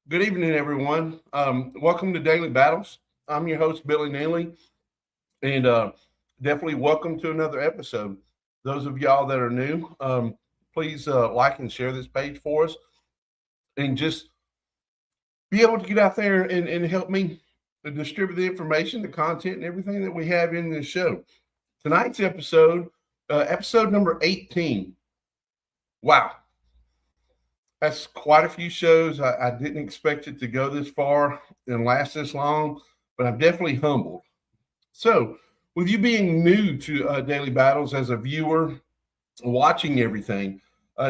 Good evening, everyone. Welcome to Daily Battles. I'm your host, Billy Neely, and definitely welcome to another episode. Those of y'all that are new, please like and share this page for us and just be able to get out there and help me distribute the information, the content, and everything that we have in this show. Tonight's episode, episode number 18. Wow, that's quite a few shows. I didn't expect it to go this far and last this long, but I'm definitely humbled. So, with you being new to Daily Battles as a viewer, watching everything,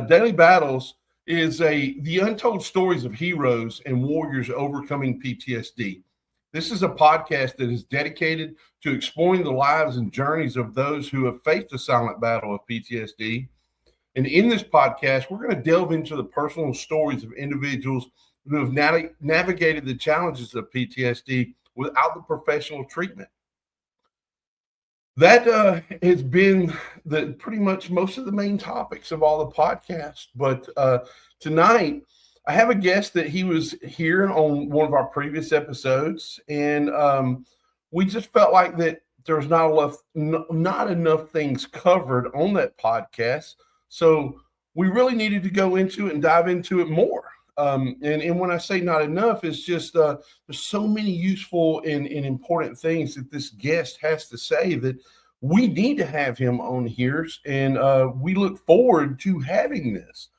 Daily Battles is the untold stories of heroes and warriors overcoming PTSD. This is a podcast that is dedicated to exploring the lives and journeys of those who have faced the silent battle of PTSD. And in this podcast, we're going to delve into the personal stories of individuals who have navigated the challenges of PTSD without the professional treatment. That has been the pretty much most of the main topics of all the podcasts. But tonight, I have a guest that he was here on one of our previous episodes, and we just felt like that there was not enough things covered on that podcast. So we really needed to go into it and dive into it more. And when I say not enough, it's just there's so many useful and important things that this guest has to say that we need to have him on here. And we look forward to having this.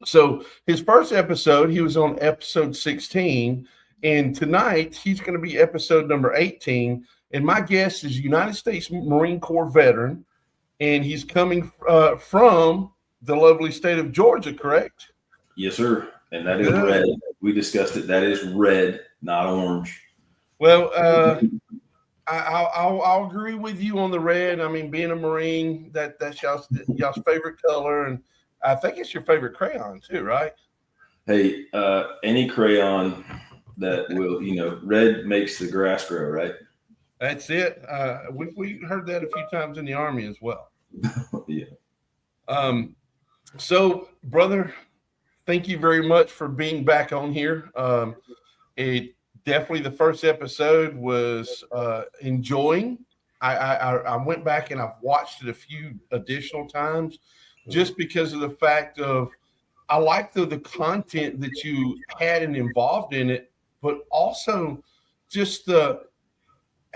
So his first episode, he was on episode 16. And tonight he's going to be episode number 18. And my guest is United States Marine Corps veteran. And he's coming from the lovely state of Georgia, correct? Yes, sir. And that is red. We discussed it. That is red, not orange. Well, I'll agree with you on the red. I mean, being a Marine, that's y'all's favorite color, and I think it's your favorite crayon too, right? Hey, any crayon that will, red makes the grass grow, right? That's it. We heard that a few times in the Army as well. Yeah. So, brother, thank you very much for being back on here. It definitely the first episode was enjoying. I went back and I've watched it a few additional times just because of the fact of I like the content that you had and involved in it, but also just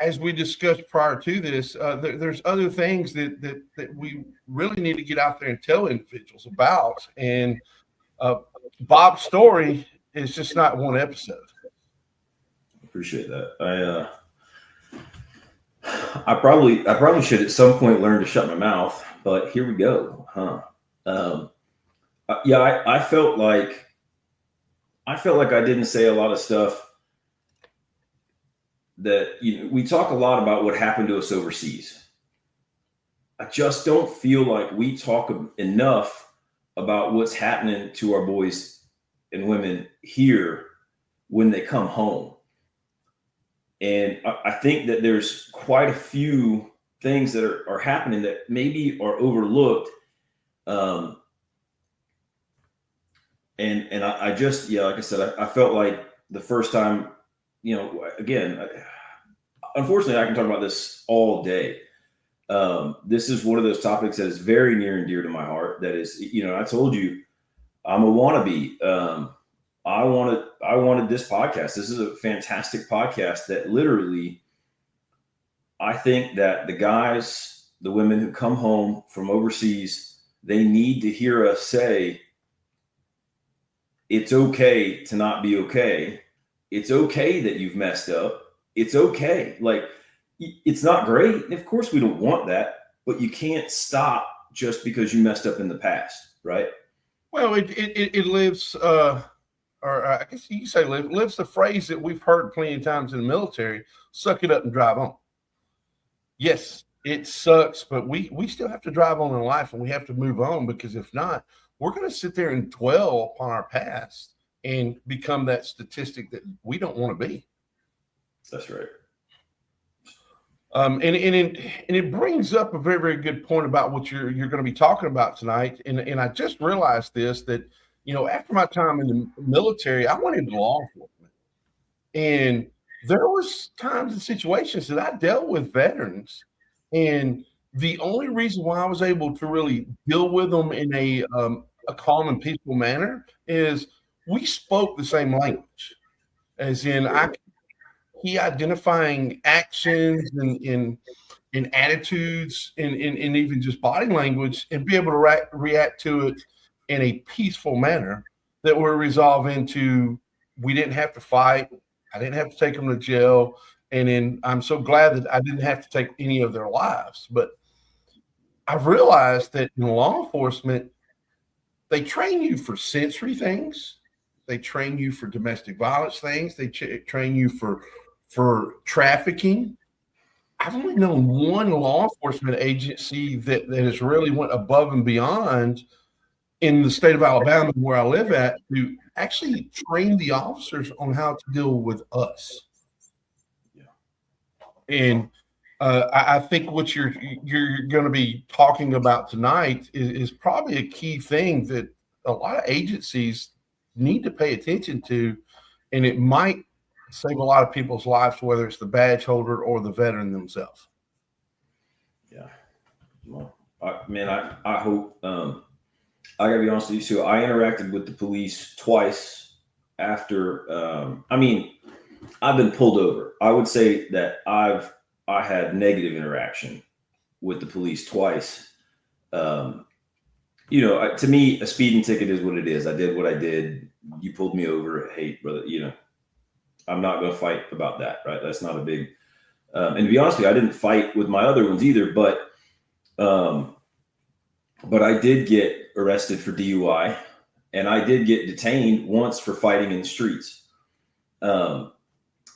as we discussed prior to this, there's other things that we really need to get out there and tell individuals about. And Bob's story is just not one episode. Appreciate that. I probably should at some point learn to shut my mouth, but here we go. I felt like I didn't say a lot of stuff that we talk a lot about what happened to us overseas. I just don't feel like we talk enough about what's happening to our boys and women here when they come home. And I think that there's quite a few things that are happening that maybe are overlooked. And I just, like I said, I felt like the first time, again, unfortunately, I can talk about this all day. This is one of those topics that is very near and dear to my heart. That is, I told you, I'm a wannabe. I wanted this podcast. This is a fantastic podcast that literally, I think that the guys, the women who come home from overseas, they need to hear us say, it's okay to not be okay. It's okay that you've messed up. It's okay. Like, it's not great. Of course, we don't want that, but you can't stop just because you messed up in the past, right? Well, it lives, or I guess you say lives the phrase that we've heard plenty of times in the military: "Suck it up and drive on." Yes, it sucks, but we still have to drive on in life, and we have to move on, because if not, we're going to sit there and dwell upon our past and become that statistic that we don't want to be. That's right. And it brings up a very, very good point about what you're going to be talking about tonight. And I just realized this, that after my time in the military, I went into law enforcement, and there was times and situations that I dealt with veterans, and the only reason why I was able to really deal with them in a calm and peaceful manner is we spoke the same language, as in I he identifying actions and attitudes and even just body language and be able to react to it in a peaceful manner that will resolve into we didn't have to fight. I didn't have to take them to jail. And then I'm so glad that I didn't have to take any of their lives. But I've realized that in law enforcement, they train you for sensory things. They train you for domestic violence things. They train you for trafficking. I've only known one law enforcement agency that has really went above and beyond in the state of Alabama, where I live at, to actually train the officers on how to deal with us. Yeah. And I think what you're going to be talking about tonight is probably a key thing that a lot of agencies need to pay attention to, and it might save a lot of people's lives, whether it's the badge holder or the veteran themselves. Yeah. Well, I hope, I gotta be honest with you too. I interacted with the police twice after, I've been pulled over. I would say that I had negative interaction with the police twice. To me, a speeding ticket is what it is. I did what I did. You pulled me over. Hey, brother, I'm not going to fight about that, right? That's not a big, and to be honest with you, I didn't fight with my other ones either, but I did get arrested for DUI, and I did get detained once for fighting in the streets. The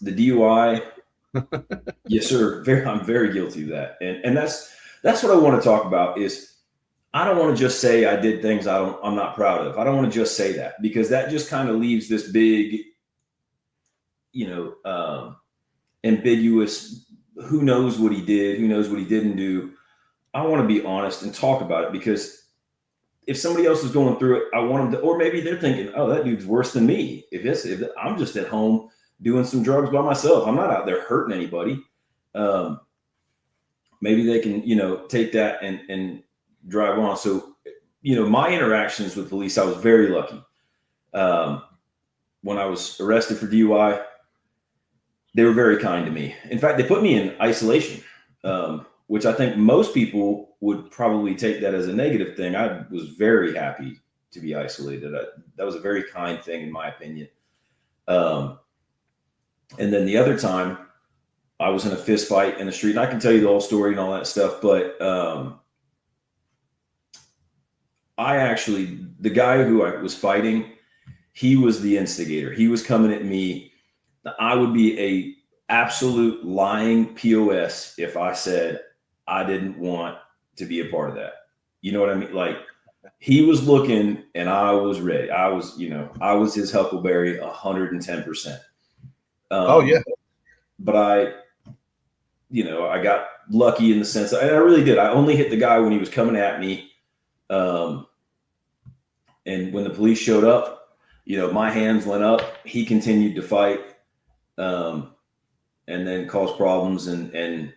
DUI, yes, sir. I'm very guilty of that. And that's what I want to talk about is I don't want to just say I did things I'm not proud of. I don't want to just say that, because that just kind of leaves this big, ambiguous, who knows what he did, who knows what he didn't do. I want to be honest and talk about it, because if somebody else is going through it, I want them to, or maybe they're thinking, oh, that dude's worse than me. If I'm just at home doing some drugs by myself, I'm not out there hurting anybody. Maybe they can, take that and drive on. So, my interactions with police, I was very lucky. When I was arrested for DUI, they were very kind to me. In fact, they put me in isolation, which I think most people would probably take that as a negative thing. I was very happy to be isolated. That was a very kind thing, in my opinion. And then the other time, I was in a fist fight in the street, and I can tell you the whole story and all that stuff. But the guy who I was fighting, he was the instigator. He was coming at me. I would be a absolute lying POS if I said I didn't want to be a part of that. You know what I mean? Like, he was looking and I was ready. I was his Huckleberry 110%. Oh yeah. But I got lucky in the sense that, and I really did. I only hit the guy when he was coming at me. And when the police showed up, my hands went up. He continued to fight, and then caused problems and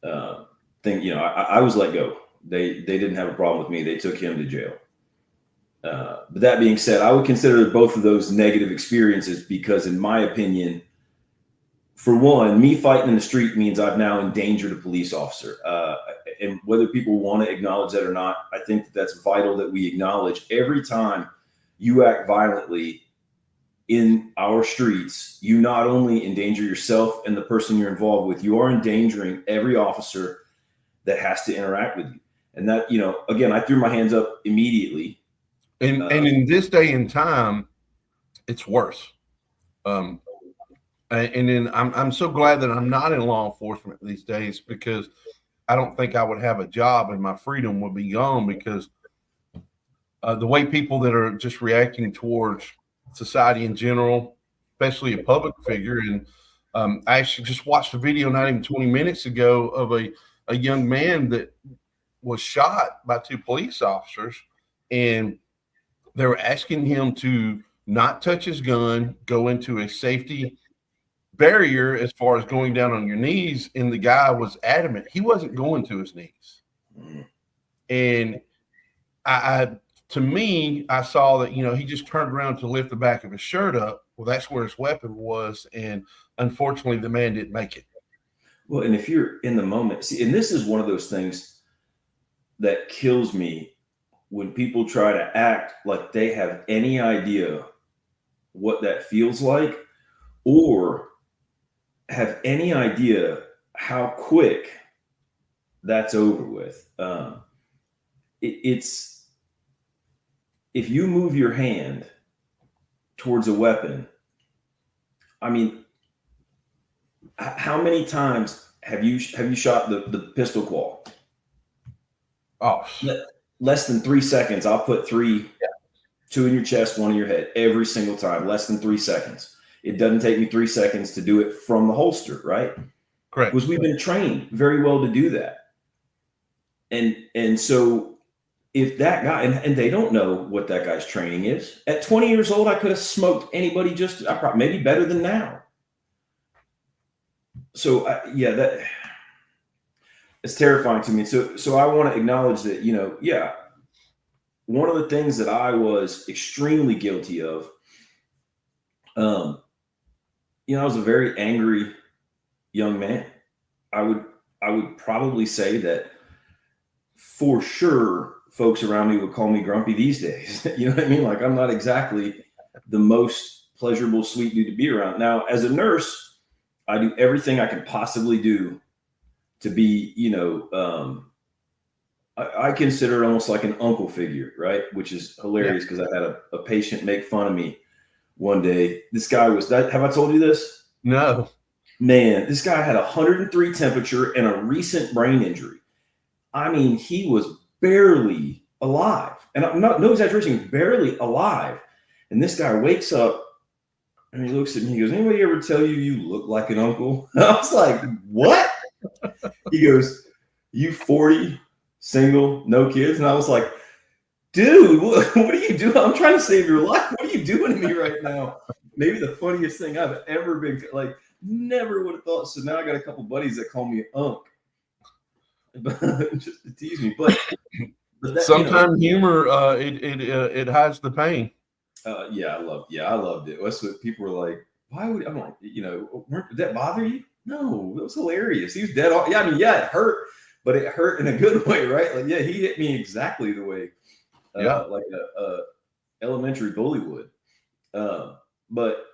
I was let go. They didn't have a problem with me. They took him to jail. But that being said, I would consider both of those negative experiences, because in my opinion, for one, me fighting in the street means I've now endangered a police officer. And whether people want to acknowledge that or not, I think that that's vital that we acknowledge every time you act violently in our streets, you not only endanger yourself and the person you're involved with, you are endangering every officer that has to interact with you. And that, again, I threw my hands up immediately. And in this day and time, it's worse. And then I'm so glad that I'm not in law enforcement these days, because I don't think I would have a job and my freedom would be gone, because the way people that are just reacting towards society in general, especially a public figure. And I actually just watched a video not even 20 minutes ago of a young man that was shot by two police officers. And They were asking him to not touch his gun, go into a safety barrier as far as going down on your knees. And the guy was adamant he wasn't going to his knees. And I to me, I saw that, he just turned around to lift the back of his shirt up. Well, that's where his weapon was. And unfortunately, the man didn't make it. Well, and if you're in the moment, see, and this is one of those things that kills me when people try to act like they have any idea what that feels like, or have any idea how quick that's over with. It's if you move your hand towards a weapon, I mean, how many times have you shot the pistol qual? Oh, less than 3 seconds. I'll put 3, 2 in your chest, 1 in your head every single time. Less than 3 seconds. It doesn't take me 3 seconds to do it from the holster, right? Correct. Because we've been trained very well to do that. And so if that guy, and they don't know what that guy's training is. At 20 years old, I could have smoked anybody maybe better than now. So that it's terrifying to me. So I want to acknowledge that, one of the things that I was extremely guilty of, I was a very angry young man. I would probably say that for sure folks around me would call me grumpy these days. You know what I mean? Like, I'm not exactly the most pleasurable, sweet dude to be around. Now, as a nurse, I do everything I can possibly do to be, I consider it almost like an uncle figure, right? Which is hilarious because I had a patient make fun of me one day. This guy have I told you this? No. Man, this guy had 103 temperature and a recent brain injury. I mean, he was barely alive. And no exaggeration, barely alive. And this guy wakes up and he looks at me, he goes, "Anybody ever tell you look like an uncle?" And I was like, "What?" He goes, "You 40, single, no kids?" And I was like, "Dude, what are you doing? I'm trying to save your life. What are you doing to me right now?" Maybe the funniest thing I've ever been, like, never would have thought. So now I got a couple buddies that call me Unc. Just to tease me. But that, sometimes humor, it hides the pain. I loved it. That's what people were like. Why would I'm like, did that bother you? No, it was hilarious. He was dead on. Yeah, I mean, yeah, it hurt, but it hurt in a good way, right? Like, yeah, he hit me exactly the way, like a elementary bully would. But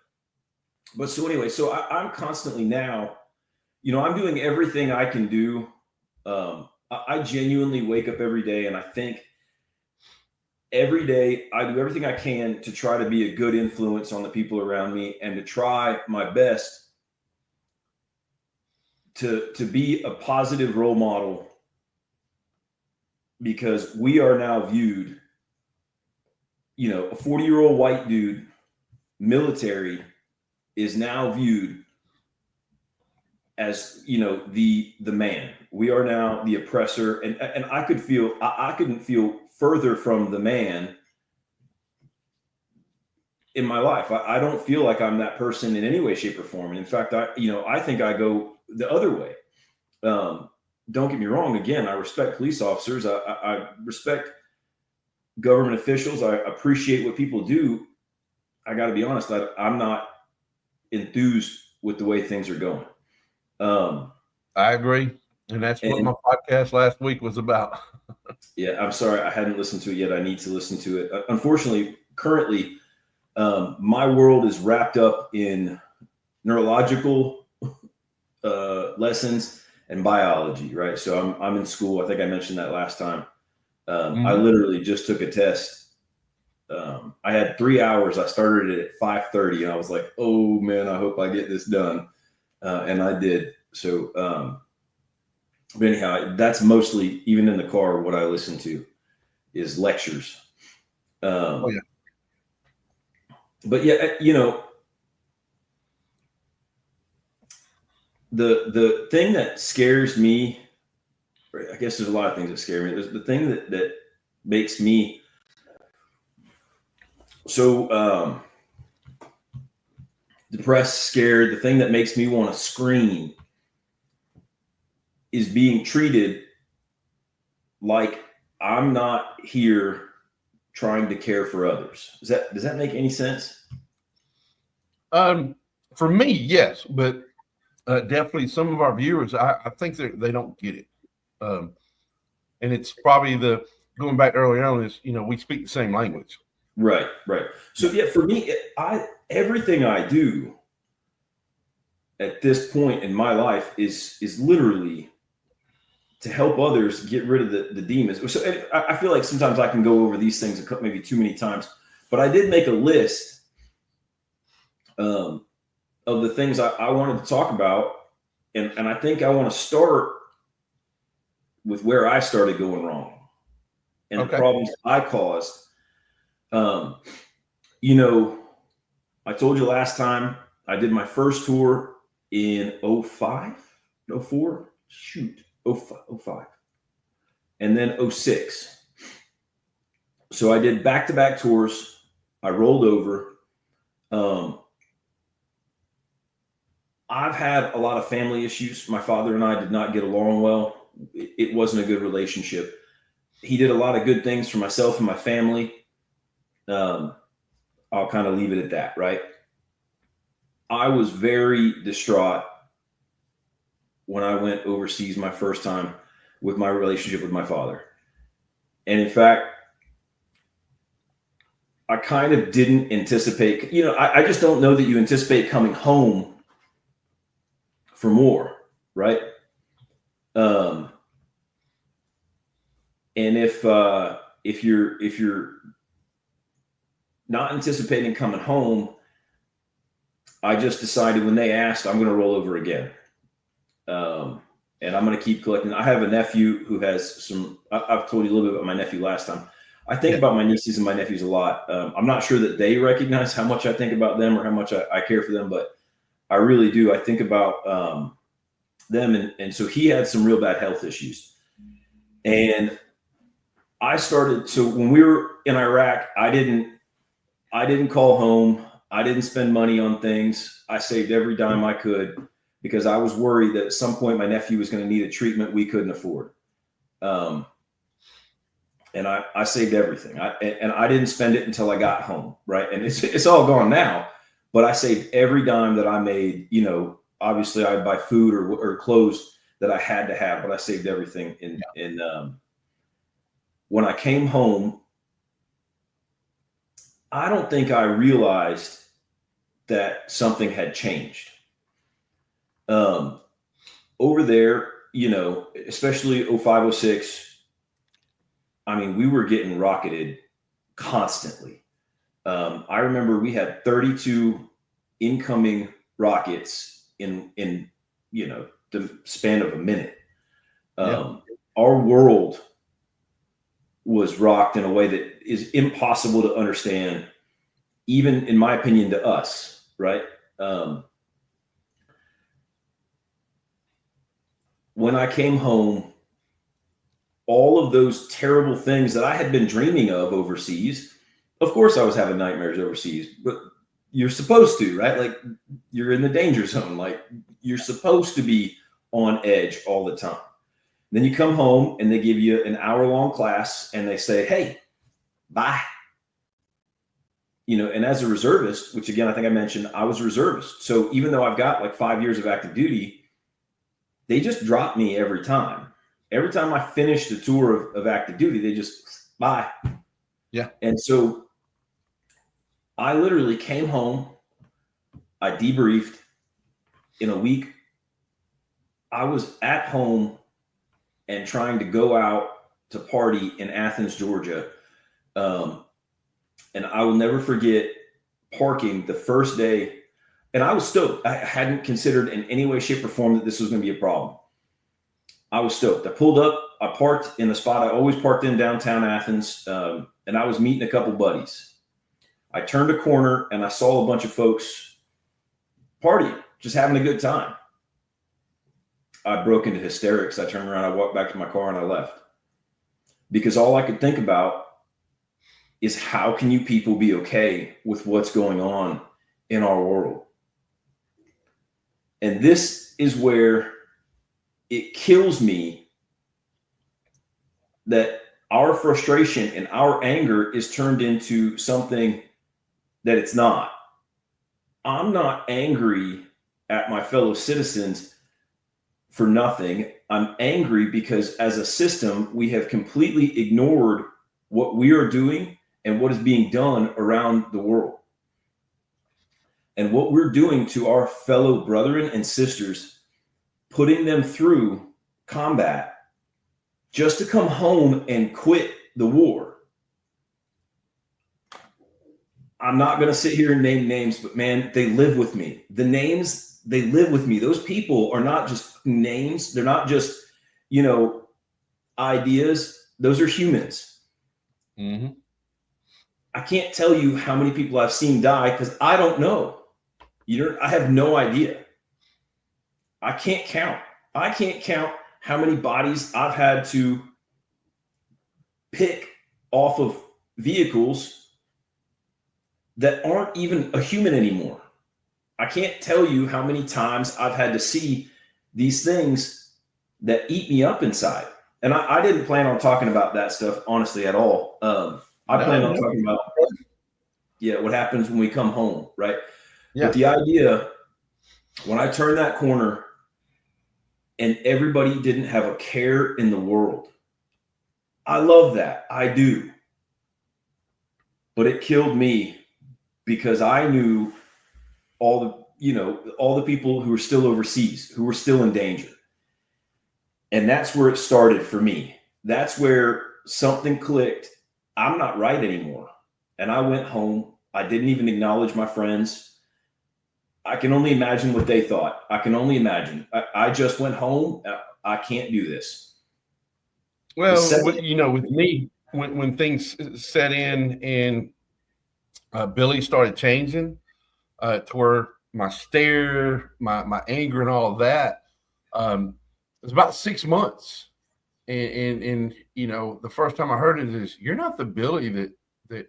so anyway, so I'm constantly now, I'm doing everything I can do. I genuinely wake up every day and I think every day I do everything I can to try to be a good influence on the people around me and to try my best to be a positive role model, because we are now viewed, a 40-year-old white dude, military, is now viewed as, the man. We are now the oppressor. And I couldn't feel further from the man in my life. I don't feel like I'm that person in any way, shape, or form. And in fact, I think I go the other way. Don't get me wrong. Again, I respect police officers. I respect government officials. I appreciate what people do. I got to be honest. I'm not enthused with the way things are going. I agree. And that's what my podcast last week was about. Yeah, I'm sorry. I hadn't listened to it yet. I need to listen to it. Unfortunately, currently, my world is wrapped up in neurological lessons and biology, right? So I'm in school. I think I mentioned that last time. I literally just took a test. I had 3 hours. I started it at 5:30, and I was like, "Oh man, I hope I get this done," and I did. So, but anyhow, that's mostly, even in the car, what I listen to is lectures. But yeah, the thing that scares me, I guess there's a lot of things that scare me. There's the thing that makes me So depressed, scared, the thing that makes me want to scream is being treated like I'm not here trying to care for others. Does that make any sense? For me, yes, but definitely some of our viewers, I think they don't get it. And it's probably going back earlier on is, we speak the same language. Right. So yeah, for me, everything I do at this point in my life is literally to help others get rid of the demons. So I feel like sometimes I can go over these things maybe too many times, but I did make a list of the things I wanted to talk about. And I think I want to start with where I started going wrong and the problems I caused. I told you last time I did my first tour in 05, 04, 05, and then 06. So I did back-to-back tours. I rolled over. I've had a lot of family issues. My father and I did not get along well. It wasn't a good relationship. He did a lot of good things for myself and my family. I'll kind of leave it at that, right? I was very distraught when I went overseas my first time with my relationship with my father. And in fact, I kind of didn't anticipate, I just don't know that you anticipate coming home for more, right? And if you're not anticipating coming home, I just decided when they asked, I'm going to roll over again. And I'm going to keep collecting. I have a nephew who has I've told you a little bit about my nephew last time. I think about my nieces and my nephews a lot. I'm not sure that they recognize how much I think about them or how much I care for them, but I really do. I think about them. And so he had some real bad health issues. And so when we were in Iraq, I didn't call home. I didn't spend money on things. I saved every dime I could because I was worried that at some point my nephew was going to need a treatment we couldn't afford. And I saved everything. And I didn't spend it until I got home. Right. And it's all gone now, but I saved every dime that I made. Obviously I'd buy food or clothes that I had to have, but I saved everything. When I came home, I don't think I realized that something had changed. Over there, especially 05, 06, I mean, we were getting rocketed constantly. I remember we had 32 incoming rockets in the span of a minute. Our world was rocked in a way that is impossible to understand, even in my opinion, to us, right? When I came home, all of those terrible things that I had been dreaming of overseas, of course I was having nightmares overseas, but you're supposed to, right? Like you're in the danger zone. Like you're supposed to be on edge all the time. Then you come home and they give you an hour-long class and they say, hey, bye. And as a reservist, which again, I think I mentioned, I was a reservist. So even though I've got like 5 years of active duty, they just drop me every time. Every time I finish the tour of active duty, they just bye. Yeah. And so I literally came home. I debriefed. In a week, I was at home and trying to go out to party in Athens, Georgia. And I will never forget parking the first day. And I was stoked. I hadn't considered in any way, shape, or form that this was going to be a problem. I was stoked. I pulled up. I parked in the spot I always parked in downtown Athens. And I was meeting a couple buddies. I turned a corner and I saw a bunch of folks partying, just having a good time. I broke into hysterics. I turned around, I walked back to my car and I left. Because all I could think about is how can you people be okay with what's going on in our world? And this is where it kills me that our frustration and our anger is turned into something that it's not. I'm not angry at my fellow citizens for nothing. I'm angry because as a system, we have completely ignored what we are doing and what is being done around the world. And what we're doing to our fellow brethren and sisters, putting them through combat just to come home and quit the war. I'm not going to sit here and name names, but man, they live with me. The names, they live with me. Those people are not just names. They're not just, ideas. Those are humans. Mm-hmm. I can't tell you how many people I've seen die because I don't know. I have no idea. I can't count. I can't count how many bodies I've had to pick off of vehicles that aren't even a human anymore. I can't tell you how many times I've had to see these things that eat me up inside. And I didn't plan on talking about that stuff, honestly, at all. I plan on talking about, what happens when we come home, right? Yeah. But the idea, when I turned that corner and everybody didn't have a care in the world, I love that. I do. But it killed me because I knew all the people who were still overseas, who were still in danger. And that's where it started for me. That's where something clicked. I'm not right anymore. And I went home. I didn't even acknowledge my friends. I can only imagine what they thought. I can only imagine. I just went home. I can't do this. Well, with me, when things set in and Billy started changing to where my stare, my anger and all of that, it was about 6 months. And the first time I heard it is, you're not the Billy that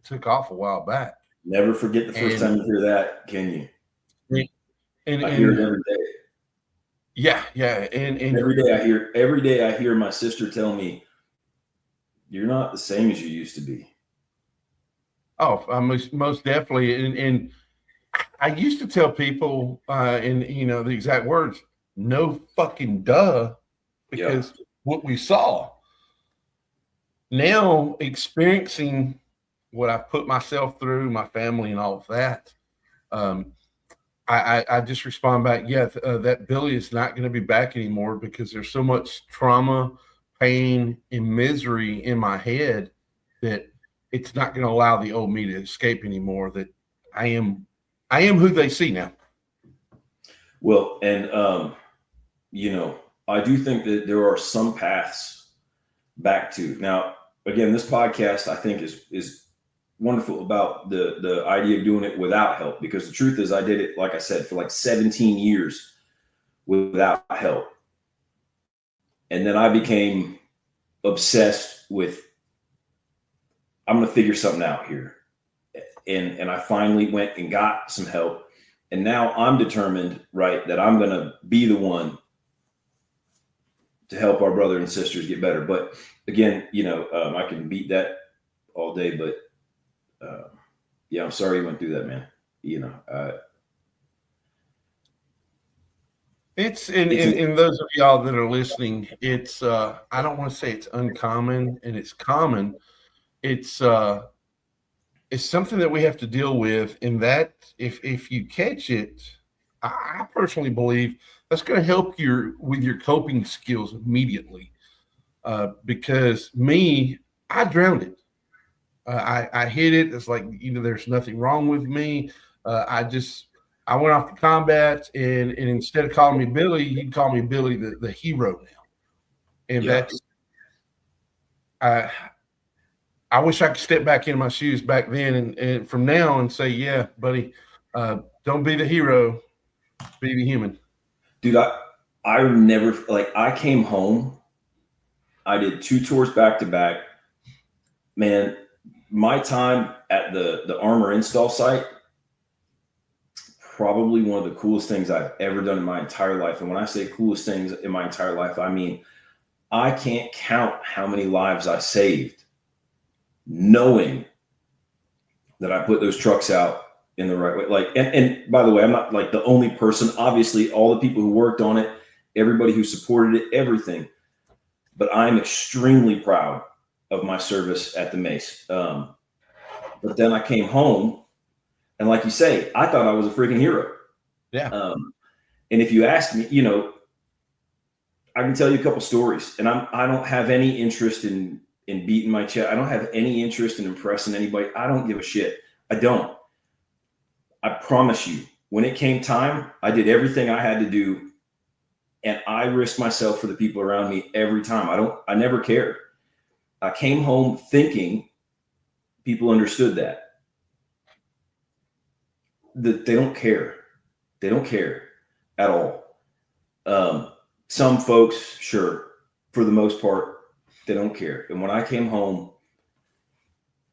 took off a while back. Never forget the first time you hear that, can you? And I hear it every day. Yeah. And every day I hear my sister tell me, you're not the same as you used to be. Oh, most definitely. And I used to tell people, the exact words, no fucking duh, because what we saw. Now experiencing what I put myself through, my family and all of that, I just respond back, that Billy is not going to be back anymore because there's so much trauma, pain, and misery in my head that it's not going to allow the old me to escape anymore. That I am who they see now. Well, and I do think that there are some paths back to. Now, again, this podcast I think is wonderful about the idea of doing it without help, because the truth is I did it, like I said, for like 17 years without help. And then I became obsessed with, I'm going to figure something out here. And I finally went and got some help. And now I'm determined, right, that I'm going to be the one to help our brother and sisters get better. But again, I can beat that all day, but I'm sorry you went through that, man. It's in those of y'all that are listening, it's I don't want to say it's uncommon, and it's common. It's something that we have to deal with, in that if you catch it, I personally believe that's going to help with your coping skills immediately. Because I drowned it. I hit it. It's like, there's nothing wrong with me. I went off to combat, and instead of calling me Billy, he'd call me Billy the hero now. And that's, I wish I could step back in my shoes back then and from now and say, yeah, buddy, don't be the hero, be the human. Dude, I never, I came home, I did 2 tours back to back. Man, my time at the armor install site, probably one of the coolest things I've ever done in my entire life. And when I say coolest things in my entire life, I mean, I can't count how many lives I saved knowing that I put those trucks out in the right way. Like, and by the way, I'm not like the only person, obviously all the people who worked on it, everybody who supported it, everything, but I'm extremely proud of my service at the Mace. But then I came home, and like you say, I thought I was a freaking hero. Yeah. And if you ask me, I can tell you a couple stories, and I don't have any interest in beating my chest. I don't have any interest in impressing anybody. I don't give a shit. I don't. I promise you, when it came time, I did everything I had to do, and I risked myself for the people around me every time. I never cared. I came home thinking people understood that they don't care. They don't care at all. Some folks, sure, for the most part, they don't care. And when I came home,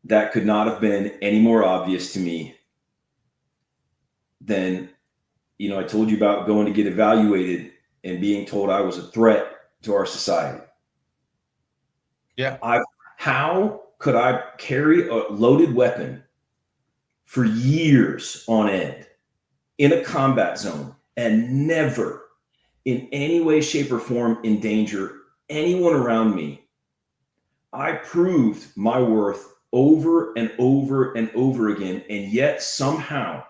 that could not have been any more obvious to me than, I told you about going to get evaluated and being told I was a threat to our society. Yeah. How could I carry a loaded weapon for years on end in a combat zone and never in any way, shape, or form endanger anyone around me? I proved my worth over and over and over again. And yet somehow,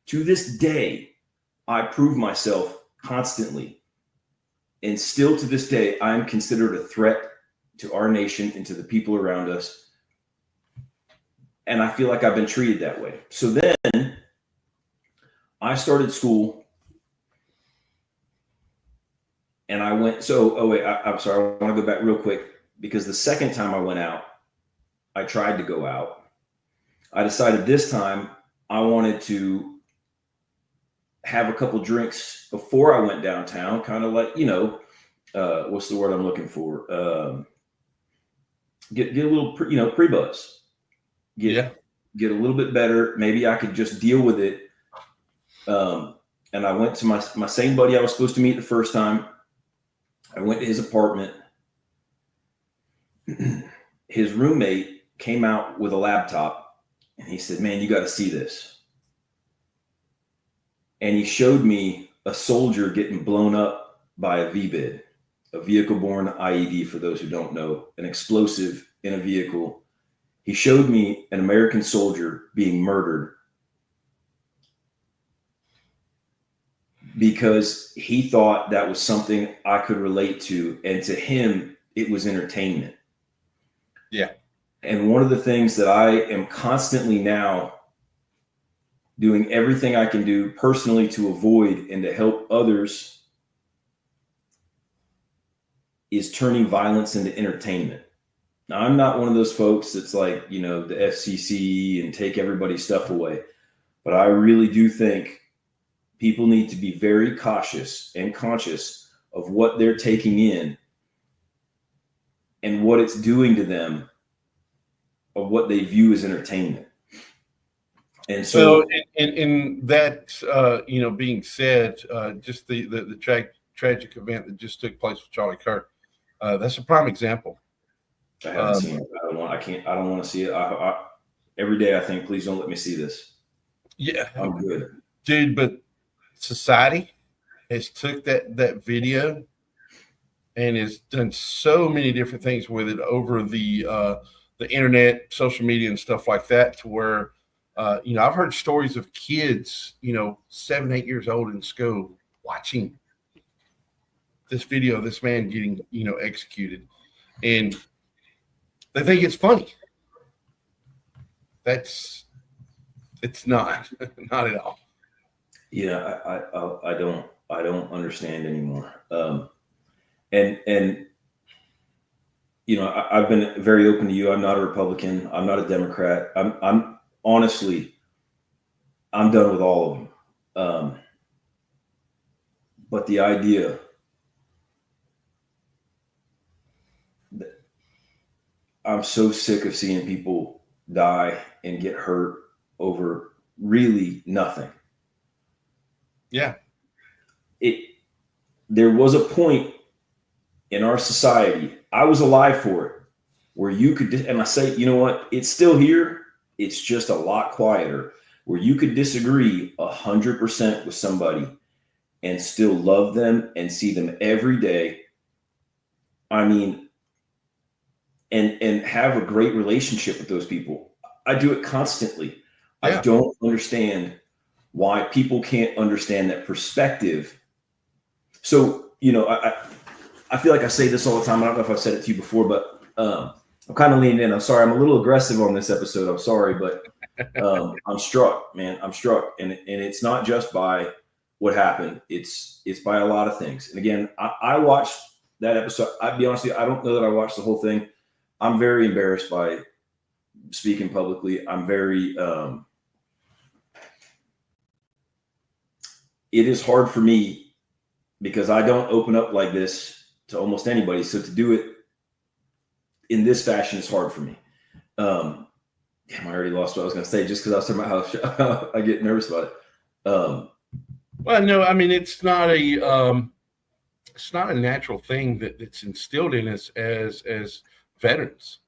to this day, I prove myself constantly. And still to this day, I'm considered a threat to our nation and to the people around us. And I feel like I've been treated that way. So then I started school, and I went, I'm sorry, I want to go back real quick, because the second time I went out, I tried to go out. I decided this time I wanted to have a couple drinks before I went downtown, kind of like, what's the word I'm looking for? Get a little, pre-buzz. Get a little bit better. Maybe I could just deal with it. And I went to my same buddy I was supposed to meet the first time. I went to his apartment. His roommate came out with a laptop, and he said, "Man, you got to see this." And he showed me a soldier getting blown up by a VBID, a vehicle-borne IED, for those who don't know, an explosive in a vehicle. He showed me an American soldier being murdered because he thought that was something I could relate to. And to him, it was entertainment. Yeah. And one of the things that I am constantly now doing everything I can do personally to avoid and to help others is turning violence into entertainment. Now, I'm not one of those folks that's like, the FCC and take everybody's stuff away. But I really do think people need to be very cautious and conscious of what they're taking in and what it's doing to them, of what they view as entertainment. And so in that, being said, just the tragic event that just took place with Charlie Kirk, that's a prime example. I haven't seen it. I don't want to see it. Every day I think, please don't let me see this. Yeah, I'm good, dude. But society has took that video and has done so many different things with it over the internet, social media, and stuff like that, to where I've heard stories of kids, 7, 8 years old in school watching this video of this man getting, executed, and they think it's funny. It's not at all. Yeah, I don't understand anymore. And I've been very open to you. I'm not a Republican. I'm not a Democrat. I'm honestly, I'm done with all of them. But the idea that I'm so sick of seeing people die and get hurt over really nothing. Yeah. There was a point in our society, I was alive for it, where you could, and I say, you know what, it's still here. It's just a lot quieter, where you could disagree 100% with somebody and still love them and see them every day. I mean, and have a great relationship with those people. I do it constantly. Yeah. I don't understand why people can't understand that perspective. So, you know, I feel like I say this all the time. I don't know if I've said it to you before, but I'm kind of leaning in. I'm sorry. I'm a little aggressive on this episode. I'm sorry, but I'm struck, man. I'm struck. And it's not just by what happened. It's by a lot of things. And again, I watched that episode. I'd be honest with you, I don't know that I watched the whole thing. I'm very embarrassed by speaking publicly. I'm very, it is hard for me because I don't open up like this to almost anybody. So to do it in this fashion is hard for me. Damn, I already lost what I was going to say just because I was talking about how I get nervous about it. Well, no, I mean, it's not a natural thing that's instilled in us as veterans.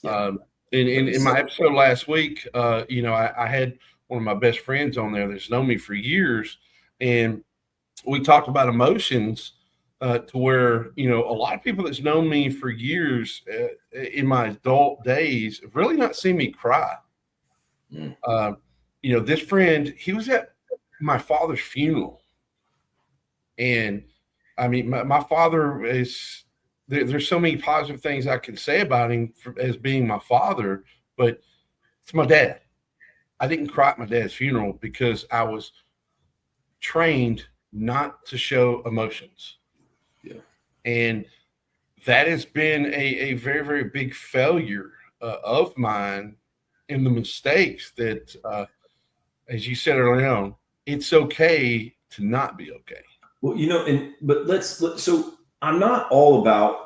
Yeah. In my episode last week, you know, I had one of my best friends on there that's known me for years, and we talked about emotions to where, you know, a lot of people that's known me for years in my adult days have really not seen me cry. You know, this friend, he was at my father's funeral. And I mean, my father is, there's so many positive things I can say about him as being my father, but it's my dad. I didn't cry at my dad's funeral because I was trained not to show emotions. Yeah. And that has been a very, very big failure of mine in the mistakes that, as you said earlier on, it's okay to not be okay. Well, you know, but so I'm not all about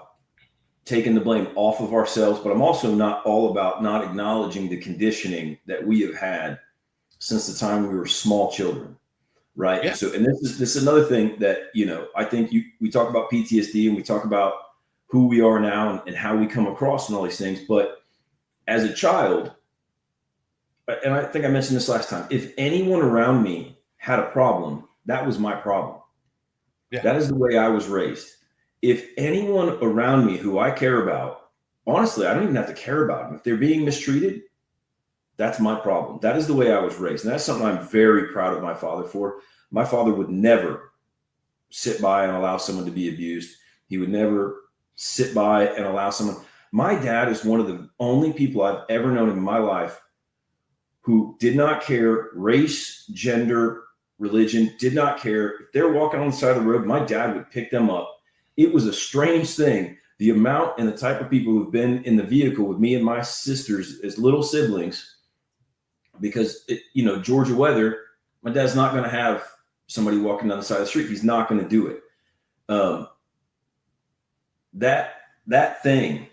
taking the blame off of ourselves, but I'm also not all about not acknowledging the conditioning that we have had since the time we were small children. Right. Yeah. So, and this is another thing that, you know, I think we talk about PTSD and we talk about who we are now and how we come across and all these things. But as a child, and I think I mentioned this last time, if anyone around me had a problem, that was my problem. Yeah. That is the way I was raised. If anyone around me who I care about, honestly, I don't even have to care about them. If they're being mistreated, that's my problem. That is the way I was raised. And that's something I'm very proud of my father for. My father would never sit by and allow someone to be abused. He would never sit by and allow someone. My dad is one of the only people I've ever known in my life who did not care race, gender, religion, did not care. If they're walking on the side of the road, my dad would pick them up. It was a strange thing. The amount and the type of people who've been in the vehicle with me and my sisters as little siblings, because, you know, Georgia weather, my dad's not going to have somebody walking down the side of the street. He's not going to do it. That thing,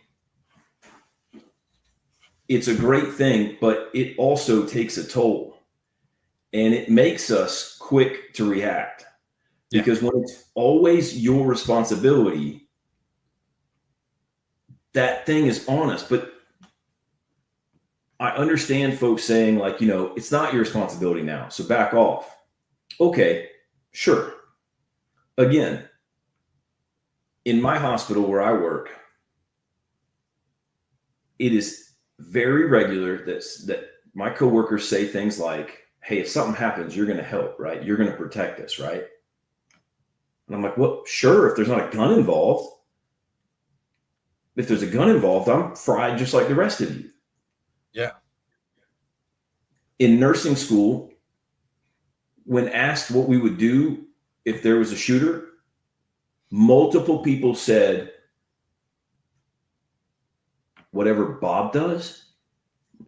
it's a great thing, but it also takes a toll, and it makes us quick to react. Because when it's always your responsibility, that thing is on us. But I understand folks saying, like, you know, it's not your responsibility now, so back off. Okay, sure. Again, in my hospital where I work, it is very regular that my coworkers say things like, hey, if something happens, you're going to help, right? You're going to protect us, right? And I'm like, well, sure, if there's not a gun involved. If there's a gun involved, I'm fried just like the rest of you. Yeah. In nursing school, when asked what we would do if there was a shooter, multiple people said, whatever Bob does.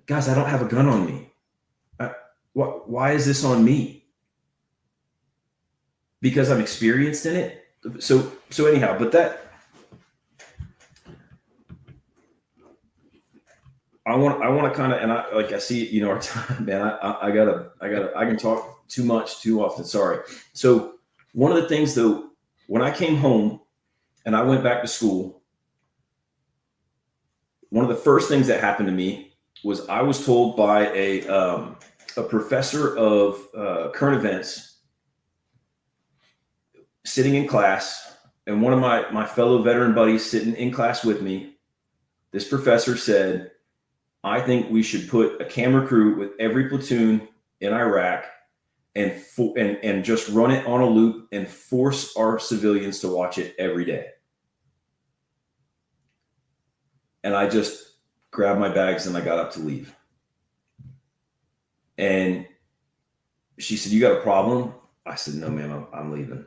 Guys, I don't have a gun on me. Why is this on me? Because I'm experienced in it. So anyhow, but want to kind of, and I see, you know, our time, man, I can talk too much too often. Sorry. So one of the things though, when I came home and I went back to school, one of the first things that happened to me was I was told by a professor of current events sitting in class, and one of my fellow veteran buddies sitting in class with me, this professor said, I think we should put a camera crew with every platoon in Iraq and just run it on a loop and force our civilians to watch it every day. And I just grabbed my bags and I got up to leave. And she said, you got a problem? I said, no, ma'am, I'm leaving.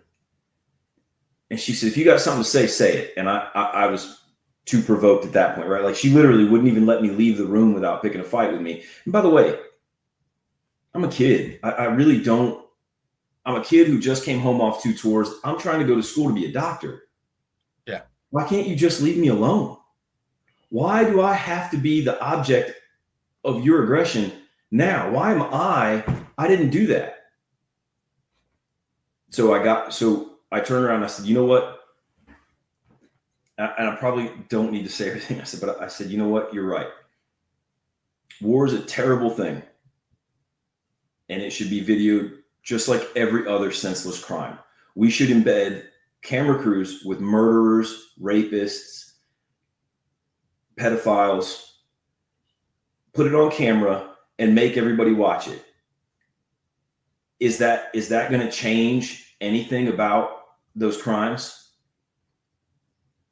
And she said, if you got something to say it. And I was too provoked at that point, right? Like she literally wouldn't even let me leave the room without picking a fight with me. And by the way, I'm a kid. I really don't. I'm a kid who just came home off 2 tours. I'm trying to go to school to be a doctor. Yeah. Why can't you just leave me alone? Why do I have to be the object of your aggression now? Why am I didn't do that. So I turned around and I said, you know what? And I probably don't need to say everything I said, but I said, you know what? You're right. War is a terrible thing. And it should be videoed just like every other senseless crime. We should embed camera crews with murderers, rapists, pedophiles, put it on camera and make everybody watch it. Is that going to change anything about those crimes?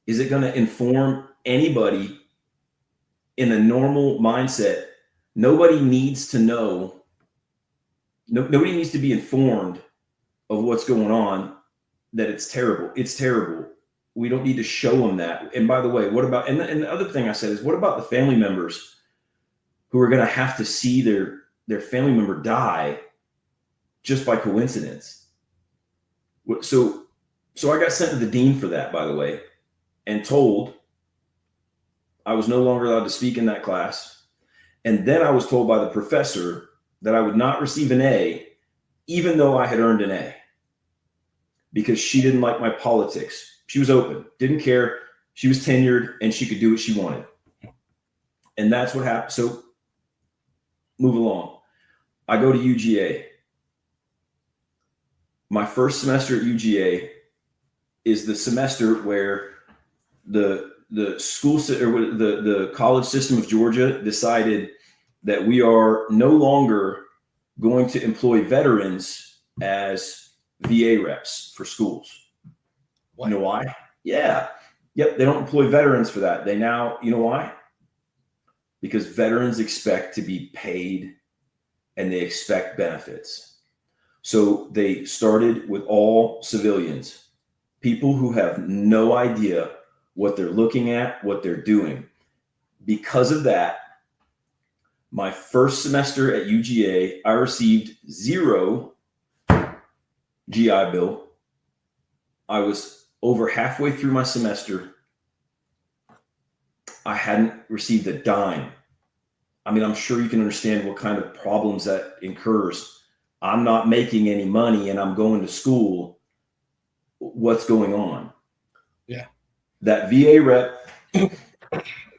Is it going to inform anybody in a normal mindset? Nobody needs to know. Nobody needs to be informed of what's going on, that it's terrible. It's terrible. We don't need to show them that. And by the way, what about, and the other thing I said is, what about the family members who are going to have to see their family member die just by coincidence? So I got sent to the dean for that, by the way, and told I was no longer allowed to speak in that class. And then I was told by the professor that I would not receive an A, even though I had earned an A, because she didn't like my politics. She was open, didn't care. She was tenured and she could do what she wanted. And that's what happened. So move along. I go to UGA. My first semester at UGA is the semester where the school or the college system of Georgia decided that we are no longer going to employ veterans as VA reps for schools. What? You know why? Yeah. Yep. They don't employ veterans for that. They now, you know why? Because veterans expect to be paid and they expect benefits. So they started with all civilians, people who have no idea what they're looking at, what they're doing. Because of that, my first semester at UGA, I received 0 GI Bill. I was over halfway through my semester. I hadn't received a dime. I mean, I'm sure you can understand what kind of problems that incurs. I'm not making any money and I'm going to school. What's going on? Yeah. That VA rep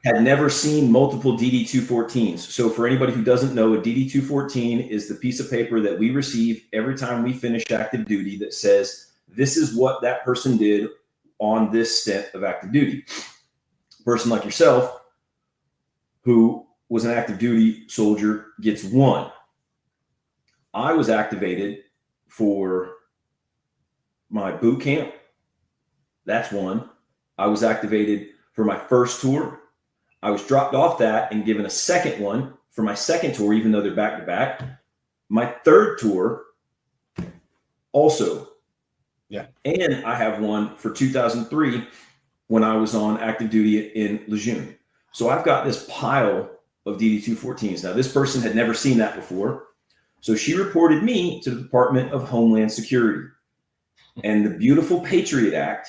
had never seen multiple DD-214s. So for anybody who doesn't know, a DD-214 is the piece of paper that we receive every time we finish active duty that says, this is what that person did on this stint of active duty. A person like yourself, who was an active duty soldier, gets 1. I was activated for my boot camp. That's 1. I was activated for my first tour. I was dropped off that and given a second one for my second tour, even though they're back to back. My third tour also. Yeah. And I have one for 2003 when I was on active duty in Lejeune. So I've got this pile of DD-214s. Now, this person had never seen that before. So she reported me to the Department of Homeland Security. And the beautiful Patriot Act,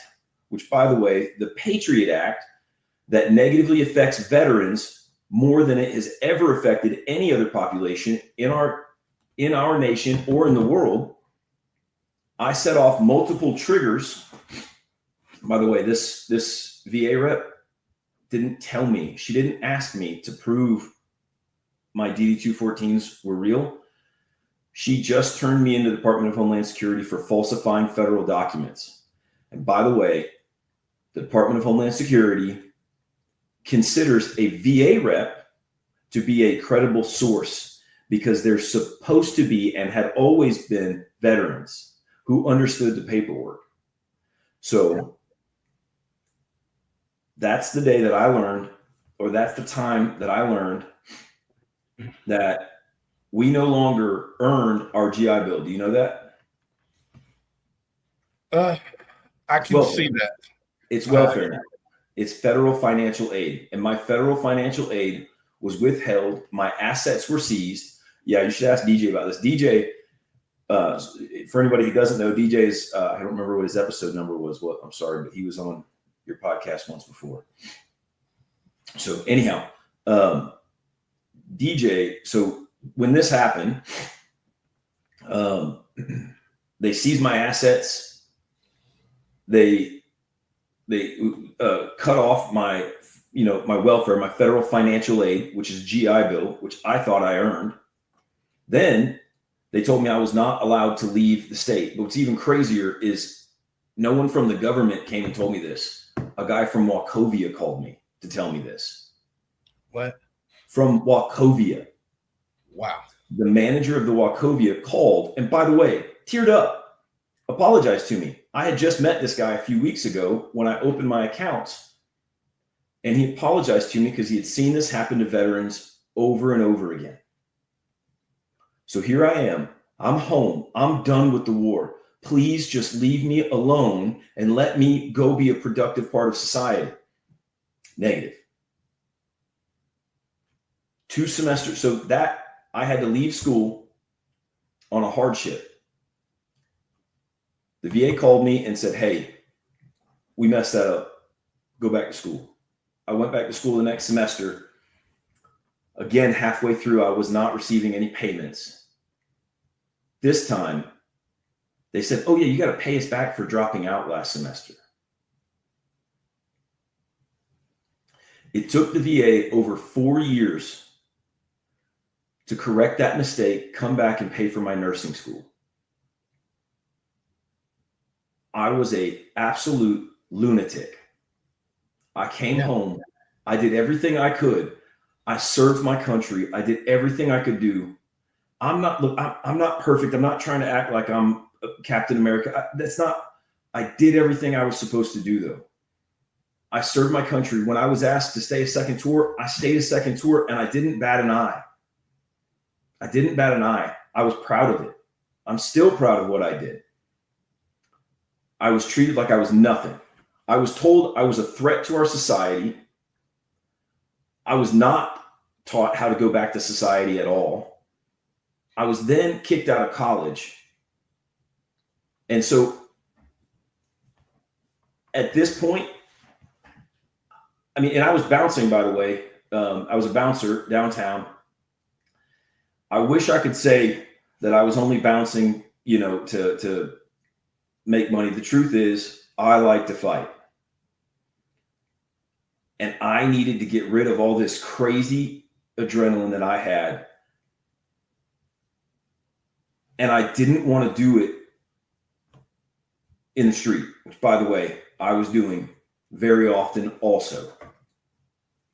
which, by the way, the Patriot Act that negatively affects veterans more than it has ever affected any other population in our nation or in the world. I set off multiple triggers. By the way, this VA rep didn't tell me. She didn't ask me to prove my DD-214s were real. She just turned me into the Department of Homeland Security for falsifying federal documents. And by the way, the Department of Homeland Security considers a VA rep to be a credible source because they're supposed to be and had always been veterans who understood the paperwork. So that's the day that I learned, or that's the time that I learned that we no longer earned our GI Bill. Do you know that? I can see that. It's welfare now. It's federal financial aid. And my federal financial aid was withheld. My assets were seized. Yeah, you should ask DJ about this. DJ, for anybody who doesn't know, DJ is, I don't remember what his episode number was. I'm sorry, but he was on your podcast once before. So anyhow, DJ, so when this happened, they seized my assets. They cut off my welfare, my federal financial aid, which is GI Bill, which I thought I earned. Then they told me I was not allowed to leave the state. But what's even crazier is no one from the government came and told me this. A guy from Wachovia called me to tell me this. What? From Wachovia. Wow. The manager of the Wachovia called, and by the way, teared up, apologized to me. I had just met this guy a few weeks ago when I opened my accounts, and he apologized to me because he had seen this happen to veterans over and over again. So here I am. I'm home. I'm done with the war. Please just leave me alone and let me go be a productive part of society. Negative. 2 semesters. So that I had to leave school on a hardship. The VA called me and said, hey, we messed that up. Go back to school. I went back to school the next semester. Again, halfway through, I was not receiving any payments. This time, they said, oh yeah, you got to pay us back for dropping out last semester. It took the VA over 4 years to correct that mistake, come back and pay for my nursing school. I was an absolute lunatic. I came home. I did everything I could. I served my country. I did everything I could do. I'm not perfect. I'm not trying to act like I'm Captain America. I did everything I was supposed to do though. I served my country. When I was asked to stay a second tour, I stayed a second tour and I didn't bat an eye. I was proud of it. I'm still proud of what I did. I was treated like I was nothing. I was told I was a threat to our society. I was not taught how to go back to society at all. I was then kicked out of college. And so at this point, and I was bouncing, by the way. I was a bouncer downtown. I wish I could say that I was only bouncing, to make money. The truth is, I like to fight. And I needed to get rid of all this crazy adrenaline that I had. And I didn't want to do it in the street, which, by the way, I was doing very often also.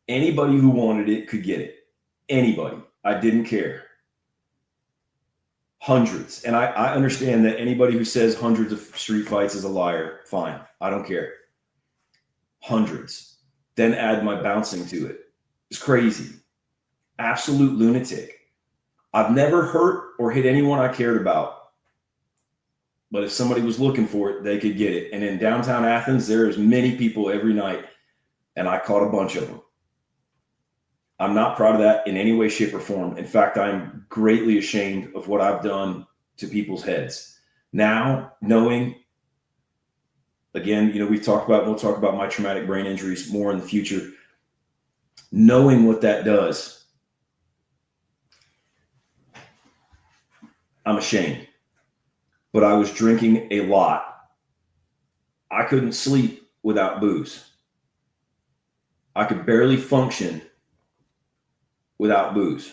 Anybody who wanted it could get it. Anybody. I didn't care. Hundreds. And I understand that anybody who says hundreds of street fights is a liar. Fine. I don't care. Hundreds. Then add my bouncing to it. It's crazy. Absolute lunatic. I've never hurt or hit anyone I cared about. But if somebody was looking for it, they could get it. And in downtown Athens, there's many people every night. And I caught a bunch of them. I'm not proud of that in any way, shape, or form. In fact, I'm greatly ashamed of what I've done to people's heads. Now, knowing, again, we'll talk about my traumatic brain injuries more in the future. knowing what that does, I'm ashamed. But I was drinking a lot. I couldn't sleep without booze. I could barely function without booze.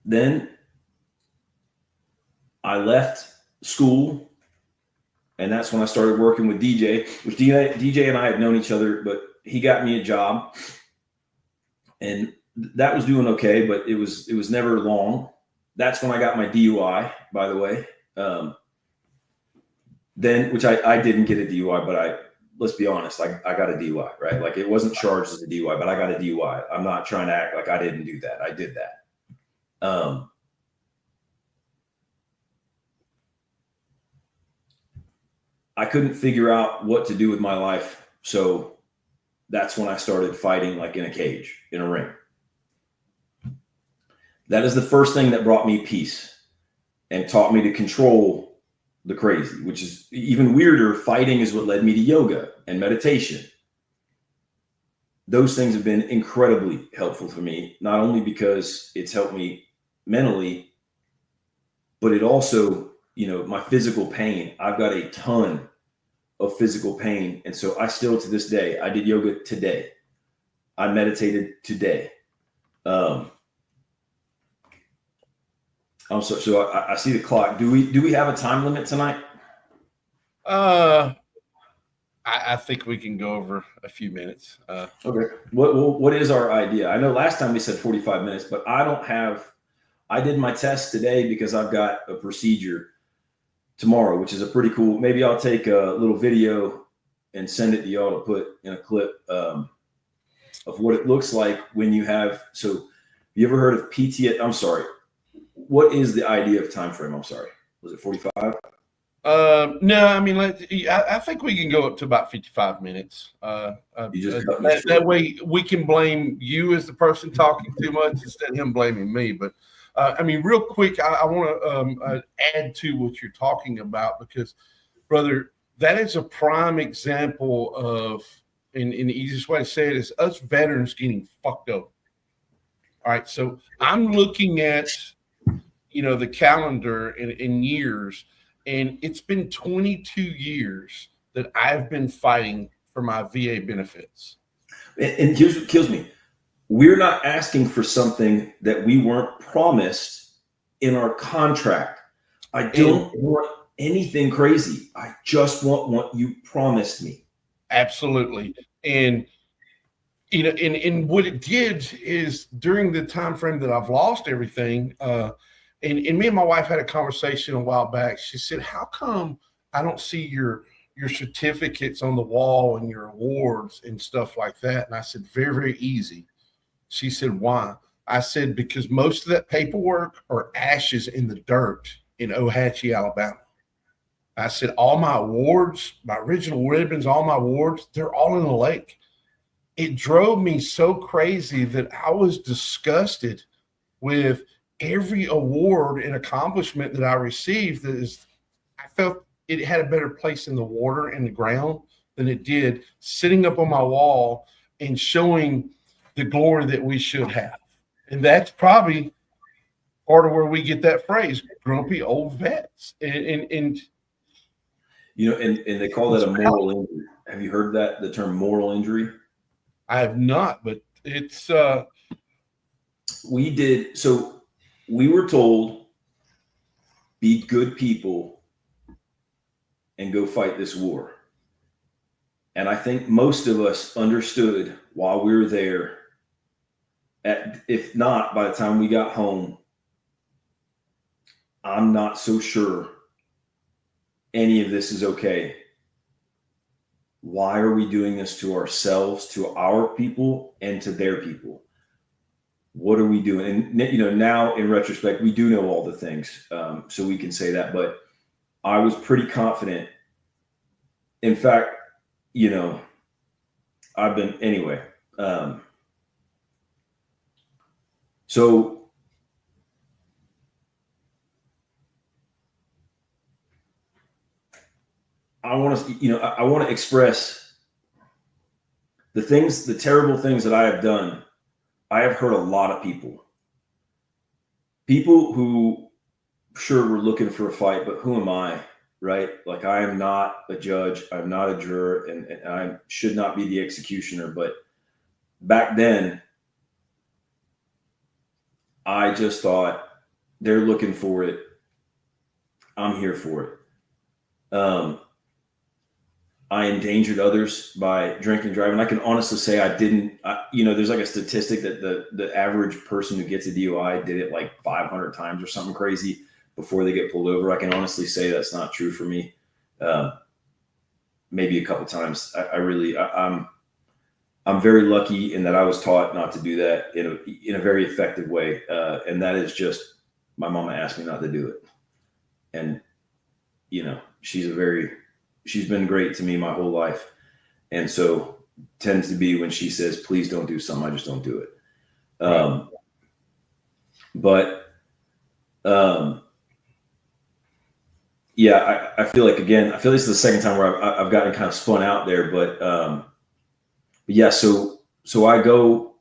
Then I left school, and that's when I started working with DJ, which DJ and I had known each other, but he got me a job, and that was doing okay, but it was never long. That's when I got my DUI, by the way. Then, which I didn't get a DUI, but let's be honest, I got a DUI, right? Like, it wasn't charged as a DUI, but I got a DUI. I'm not trying to act like I didn't do that. I did that. I couldn't figure out what to do with my life. So that's when I started fighting, like in a cage, in a ring. That is the first thing that brought me peace and taught me to control the crazy, which is even weirder. Fighting is what led me to yoga and meditation. Those things have been incredibly helpful for me, not only because it's helped me mentally, but it also, my physical pain. I've got a ton of physical pain. And so I still, to this day, I did yoga today. I meditated today. So I see the clock. Do we have a time limit tonight? I think we can go over a few minutes. Okay. What is our idea? I know last time we said 45 minutes, but I did my test today because I've got a procedure tomorrow, which is a pretty cool. Maybe I'll take a little video and send it to y'all to put in a clip of what it looks like when you have. So, have you ever heard of PTSD? I'm sorry. What is the idea of time frame? I'm sorry. Was it 45? No, I mean, I think we can go up to about 55 minutes. You just cut me short. That way we can blame you as the person talking too much instead of him blaming me. But I mean, real quick, I want to add to what you're talking about, because, brother, that is a prime example of, in the easiest way to say it, is us veterans getting fucked up. All right, so I'm looking at, the calendar in years, and it's been 22 years that I've been fighting for my VA benefits. And here's what kills me. We're not asking for something that we weren't promised in our contract. I don't want anything crazy. I just want what you promised me. Absolutely. And and what it did is, during the time frame that I've lost everything, and me and my wife had a conversation a while back. She said, "How come I don't see your certificates on the wall and your awards and stuff like that?" And I said, "Very, very easy." She said, "Why?" I said, "Because most of that paperwork are ashes in the dirt in Ohatchee, Alabama." I said, "All my awards, my original ribbons, all my awards, they're all in the lake." It drove me so crazy that I was disgusted with every award and accomplishment that I received. I felt it had a better place in the water and the ground than it did sitting up on my wall and showing the glory that we should have. And that's probably part of where we get that phrase, grumpy old vets. And and they call that a moral injury. Have you heard that, the term moral injury? I have not, but it's we were told, be good people and go fight this war. And I think most of us understood while we were there, if not by the time we got home, I'm not so sure any of this is okay. Why are we doing this to ourselves, to our people, and to their people? What are we doing? And now in retrospect, we do know all the things, so we can say that. But I was pretty confident. In fact, I've been anyway. So I want to express the terrible things that I have done, I have hurt a lot of people who sure were looking for a fight, but who am I, right? Like, I am not a judge. I'm not a juror, and I should not be the executioner. But back then, I just thought, they're looking for it. I'm here for it. I endangered others by drinking and driving. I can honestly say I didn't, there's like a statistic that the average person who gets a DUI did it like 500 times or something crazy before they get pulled over. I can honestly say that's not true for me. Maybe a couple times. I'm very lucky in that I was taught not to do that in a very effective way. And that is just, my mama asked me not to do it. And, she's been great to me my whole life. And so tends to be when she says, please don't do something, I just don't do it. Right. I feel like, again, this is the second time where I've gotten kind of spun out there, but yeah, so I go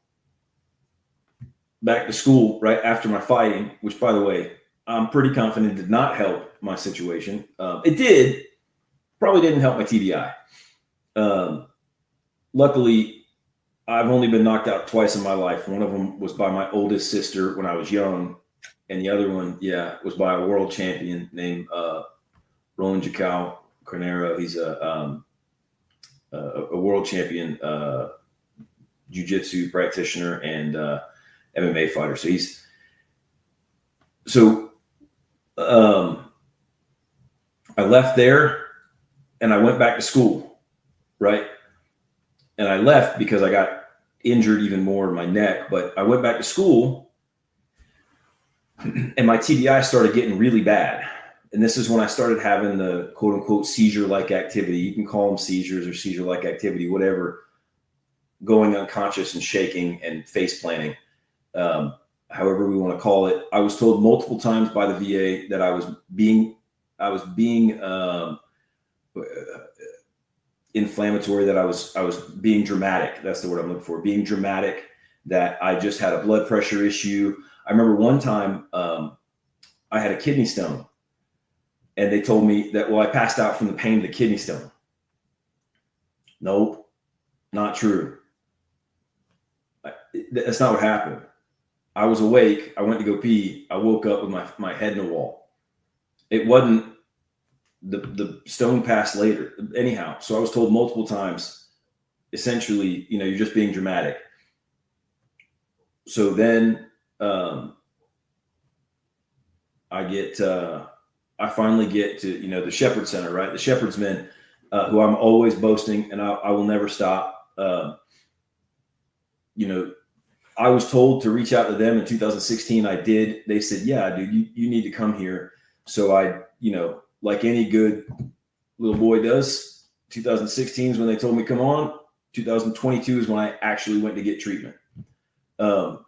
back to school right after my fighting, which, by the way, I'm pretty confident did not help my situation. It did. Probably didn't help my TBI. Luckily, I've only been knocked out twice in my life. One of them was by my oldest sister when I was young, and the other one, was by a world champion named Roland Jacau Carnero. He's a world champion jiu-jitsu practitioner and MMA fighter. I left there. And I went back to school, right? And I left because I got injured even more in my neck. But I went back to school, and my TBI started getting really bad. And this is when I started having the quote unquote seizure-like activity. You can call them seizures or seizure-like activity, whatever, going unconscious and shaking and face planting, however we want to call it. I was told multiple times by the VA that I was being inflammatory, that I was being dramatic. That's the word I'm looking for. Being dramatic, that I just had a blood pressure issue. I remember one time I had a kidney stone, and they told me that, I passed out from the pain of the kidney stone. Nope, not true. That's not what happened. I was awake. I went to go pee. I woke up with my head in a wall. It wasn't. The stone passed later. Anyhow, so I was told multiple times, essentially, you're just being dramatic. So then I finally get to, the Shepherd Center, right? The Shepherd's Men, who I'm always boasting, and I will never stop. I was told to reach out to them in 2016. I did. They said, yeah, dude, you need to come here. So I, like any good little boy does, 2016 is when they told me, come on. 2022 is when I actually went to get treatment. From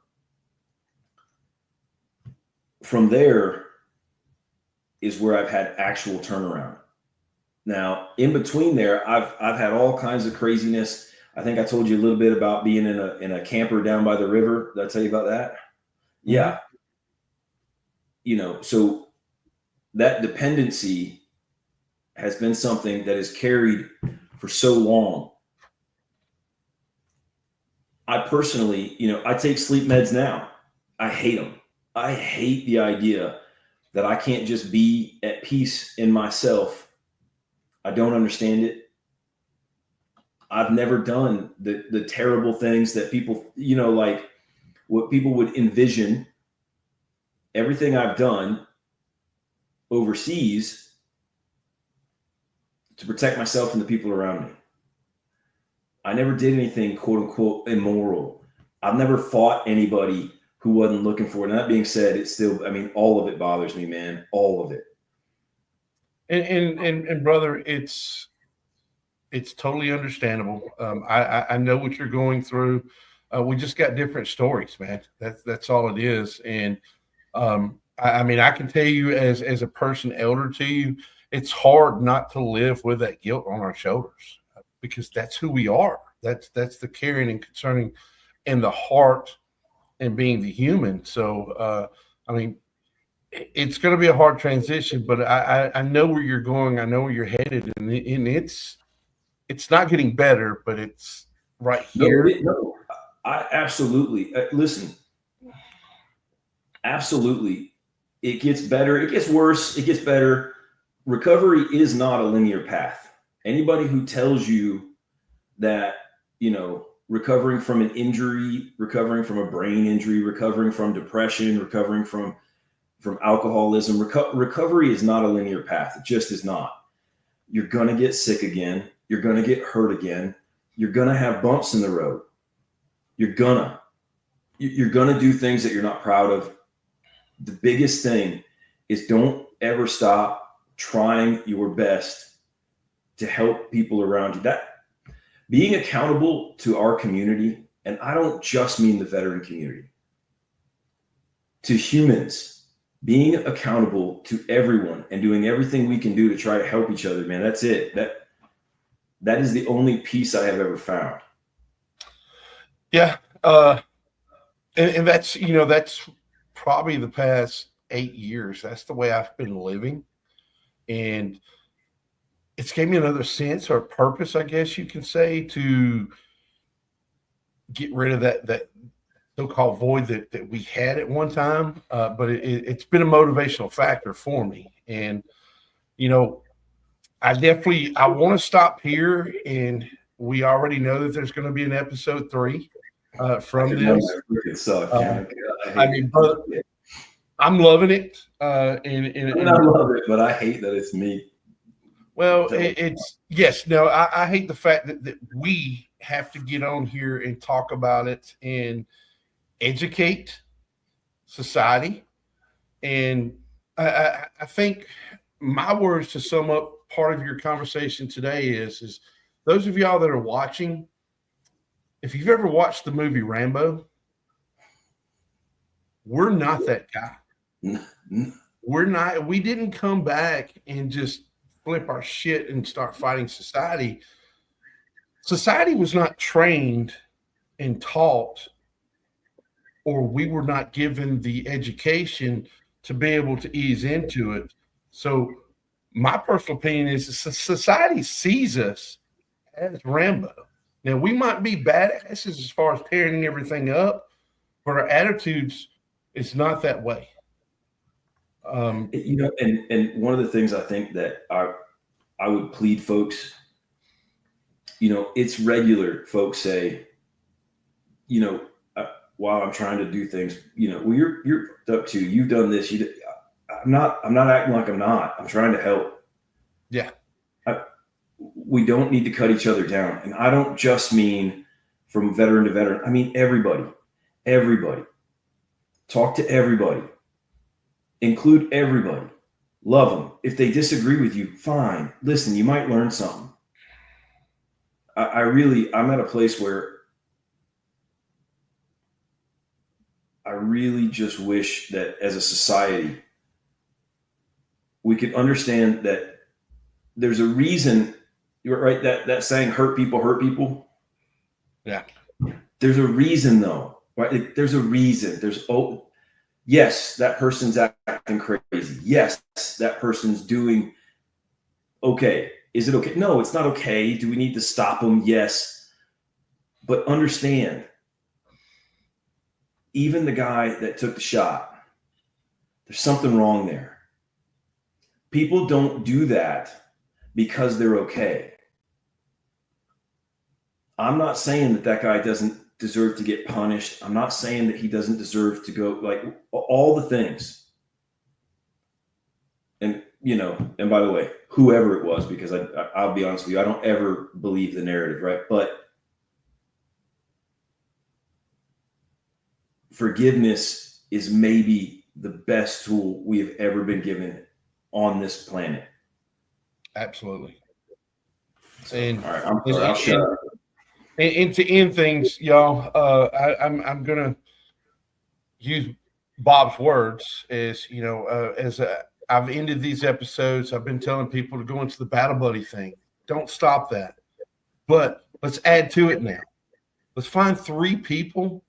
there is where I've had actual turnaround. Now, in between there, I've had all kinds of craziness. I think I told you a little bit about being in a camper down by the river. Did I tell you about that? Yeah. So that dependency has been something that is carried for so long. I personally, I take sleep meds now. I hate them. I hate the idea that I can't just be at peace in myself. I don't understand it. I've never done the terrible things that people, like what people would envision. Everything I've done overseas to protect myself and the people around me. I never did anything quote unquote immoral. I've never fought anybody who wasn't looking for it. And that being said, it's still, all of it bothers me, man. All of it. And brother, it's totally understandable. I know what you're going through. We just got different stories, man. That's all it is. And I can tell you as a person elder to you, it's hard not to live with that guilt on our shoulders because that's who we are. That's the caring and concerning and the heart and being the human. So, I mean, it's going to be a hard transition, but I know where you're going. I know where you're headed, and it's not getting better, but it's right here. No, I absolutely listen. Absolutely, it gets better. It gets worse. It gets better. Recovery is not a linear path. Anybody who tells you that, recovering from an injury, recovering from a brain injury, recovering from depression, recovering from alcoholism, recovery is not a linear path. It just is not. You're going to get sick again. You're going to get hurt again. You're going to have bumps in the road. You're going to do things that you're not proud of. The biggest thing is don't ever stop trying your best to help people around you. That being accountable to our community, and I don't just mean the veteran community, to humans, being accountable to everyone and doing everything we can do to try to help each other, man, that's it. That is the only peace I have ever found. Yeah. And that's, that's probably the past 8 years. That's the way I've been living. And it's gave me another sense or purpose, I guess you can say, to get rid of that so-called void that we had at one time. But it's been a motivational factor for me. And, I want to stop here, and we already know that there's going to be an episode 3 from this. I mean, brother, I'm loving it. And I love it, but I hate that it's me. Well, it's yes. No, I hate the fact that we have to get on here and talk about it and educate society. And I think my words to sum up part of your conversation today is those of y'all that are watching, if you've ever watched the movie Rambo, we're not that guy. We're not. We didn't come back and just flip our shit and start fighting society. Society was not trained and taught, or we were not given the education to be able to ease into it. So my personal opinion is society sees us as Rambo. Now, we might be badasses as far as tearing everything up, but our attitudes is not that way. And one of the things I think that I would plead folks, it's regular folks say, while I'm trying to do things, well, you're up to, you've done this. I'm not acting like I'm not. I'm trying to help. Yeah. We don't need to cut each other down. And I don't just mean from veteran to veteran. I mean, everybody. Talk to everybody. Include everybody. Love them. If they disagree with you, fine. Listen, you might learn something. I'm at a place where I really just wish that as a society, we could understand that there's a reason, right? That saying, hurt people. Yeah. There's a reason though, right? There's a reason. Yes, that person's acting crazy. Yes, that person's doing okay. Is it okay? No, it's not okay. Do we need to stop them? Yes. But understand, even the guy that took the shot, there's something wrong there. People don't do that because they're okay. I'm not saying that guy doesn't deserve to get punished. I'm not saying that he doesn't deserve to go, like, all the things. And, and by the way, whoever it was, because I'll be honest with you, I don't ever believe the narrative, right? But forgiveness is maybe the best tool we have ever been given on this planet. Absolutely. So, all right, I'm sorry, I'll shut up. And to end things, y'all, I'm gonna use Bob's words as I've ended these episodes. I've been telling people to go into the battle buddy thing. Don't stop that. But Let's add to it now. Let's find 3 people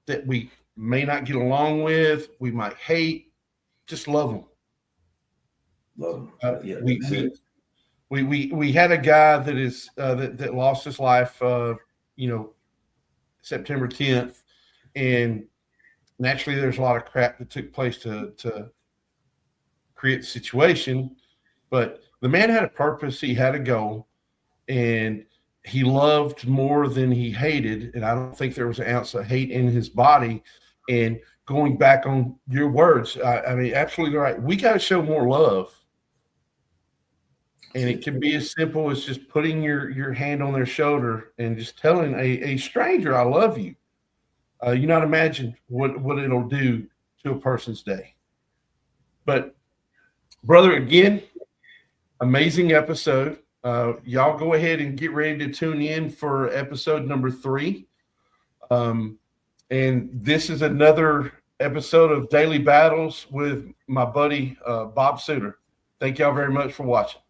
that we may not get along with, we might hate, just love them. Love them. Yeah, we had a guy that is that lost his life, September 10th, and naturally there's a lot of crap that took place to create the situation, but the man had a purpose, he had a goal, and he loved more than he hated, and I don't think there was an ounce of hate in his body. And going back on your words, I mean, absolutely right. We got to show more love. And it can be as simple as just putting your hand on their shoulder and just telling a stranger, I love you. You not imagine what it'll do to a person's day. But brother, again, amazing episode. Y'all go ahead and get ready to tune in for episode number 3. And this is another episode of Daily Battles with my buddy, Bob Suter. Thank y'all very much for watching.